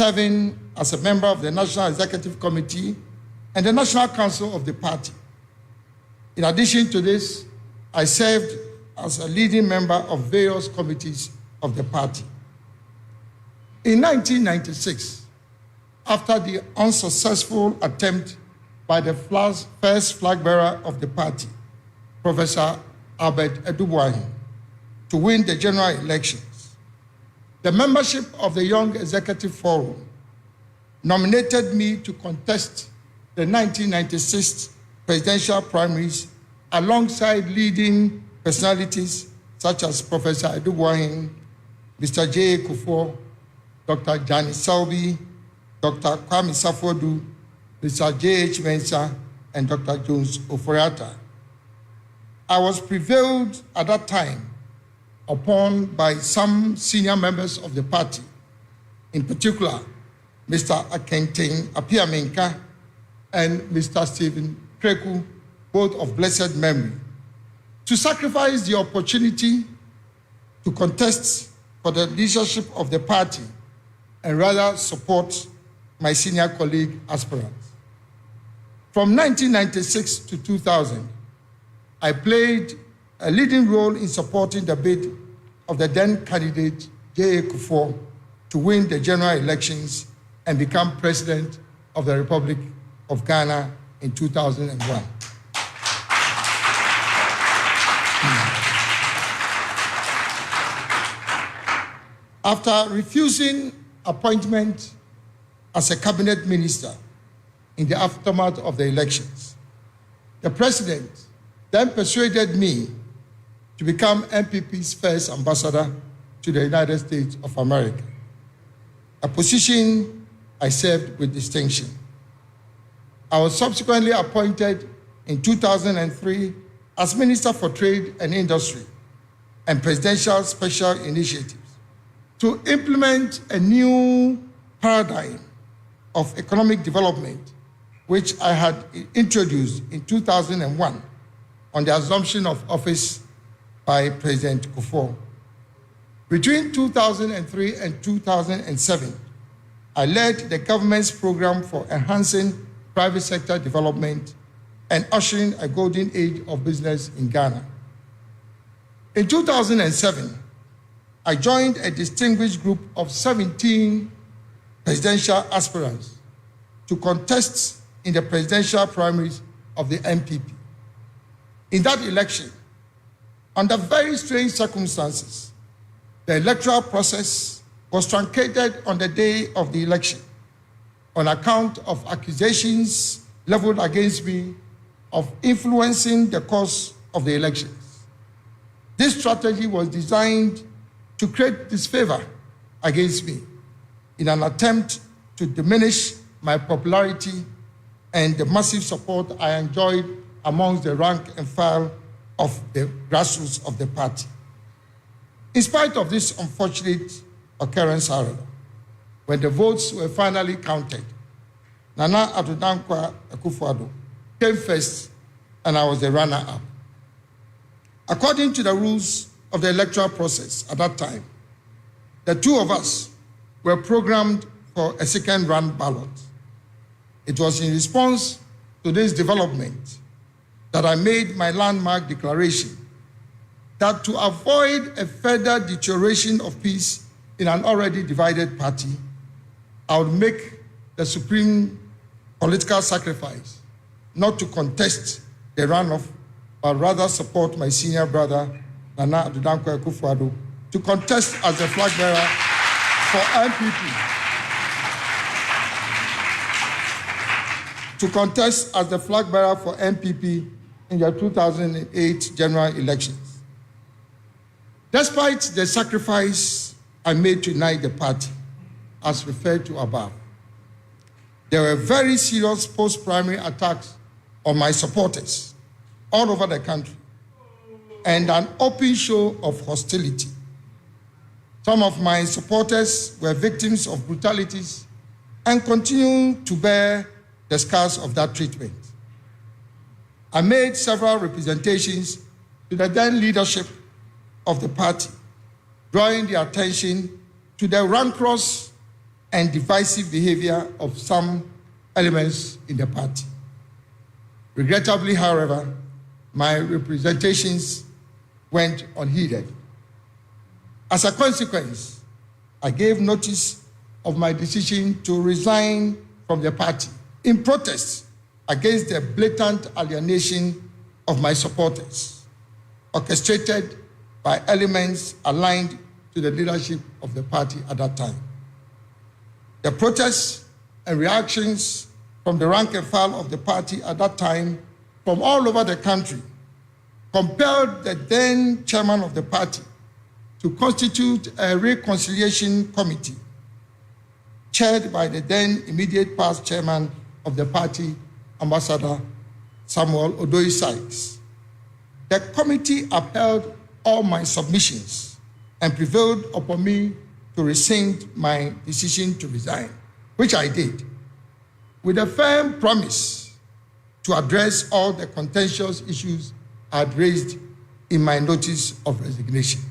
serving as a member of the National Executive Committee and the National Council of the party. In addition to this, I served as a leading member of various committees of the party. In 1996, after the unsuccessful attempt by the first flag bearer of the party, Professor Albert Edubuahin, to win the general elections, the membership of the Young Executive Forum nominated me to contest the 1996 presidential primaries alongside leading personalities such as Professor Edubuahin, Mr. J. Kufuor, Dr. Jani Selby, Dr. Kwame Safodu, Mr. J.H. Mensah, and Dr. Jones Oforiatta. I was prevailed at that time upon by some senior members of the party, in particular, Mr. Akenteng Apiamenka and Mr. Stephen Preku, both of blessed memory, to sacrifice the opportunity to contest for the leadership of the party and rather support my senior colleague aspirants. From 1996 to 2000, I played a leading role in supporting the bid of the then candidate J.A. Kufuor to win the general elections and become president of the Republic of Ghana in 2001. After refusing appointment as a cabinet minister in the aftermath of the elections, the president then persuaded me to become MPP's first ambassador to the United States of America, a position I served with distinction. I was subsequently appointed in 2003 as Minister for Trade and Industry and Presidential Special Initiatives to implement a new paradigm of economic development, which I had introduced in 2001 on the assumption of office by President Kufuor. Between 2003 and 2007, I led the government's program for enhancing private sector development and ushering a golden age of business in Ghana. In 2007, I joined a distinguished group of 17 presidential aspirants to contest in the presidential primaries of the MPP. In that election, under very strange circumstances, the electoral process was truncated on the day of the election on account of accusations leveled against me of influencing the course of the elections. This strategy was designed to create disfavor against me in an attempt to diminish my popularity and the massive support I enjoyed amongst the rank and file of the grassroots of the party. In spite of this unfortunate occurrence, however, when the votes were finally counted, Nana Addo Dankwa Akufo-Addo came first and I was the runner-up. According to the rules of the electoral process at that time, the two of us were programmed for a second round ballot. It was in response to this development that I made my landmark declaration that to avoid a further deterioration of peace in an already divided party, I would make the supreme political sacrifice not to contest the runoff, but rather support my senior brother, Nana Addo Dankwa Akufo-Addo, to contest as the flag bearer for MPP. To contest as the flag bearer for MPP in the 2008 general elections. Despite the sacrifice I made to unite the party, as referred to above, there were very serious post-primary attacks on my supporters all over the country and an open show of hostility. Some of my supporters were victims of brutalities and continue to bear the scars of that treatment. I made several representations to the then leadership of the party, drawing the attention to the rancorous and divisive behavior of some elements in the party. Regrettably, however, my representations went unheeded. As a consequence, I gave notice of my decision to resign from the party in protest against the blatant alienation of my supporters, orchestrated by elements aligned to the leadership of the party at that time. The protests and reactions from the rank and file of the party at that time from all over the country compelled the then chairman of the party to constitute a reconciliation committee chaired by the then immediate past chairman of the party, Ambassador Samuel Odoyi Sykes. The committee upheld all my submissions and prevailed upon me to rescind my decision to resign, which I did, with a firm promise to address all the contentious issues I had raised in my notice of resignation.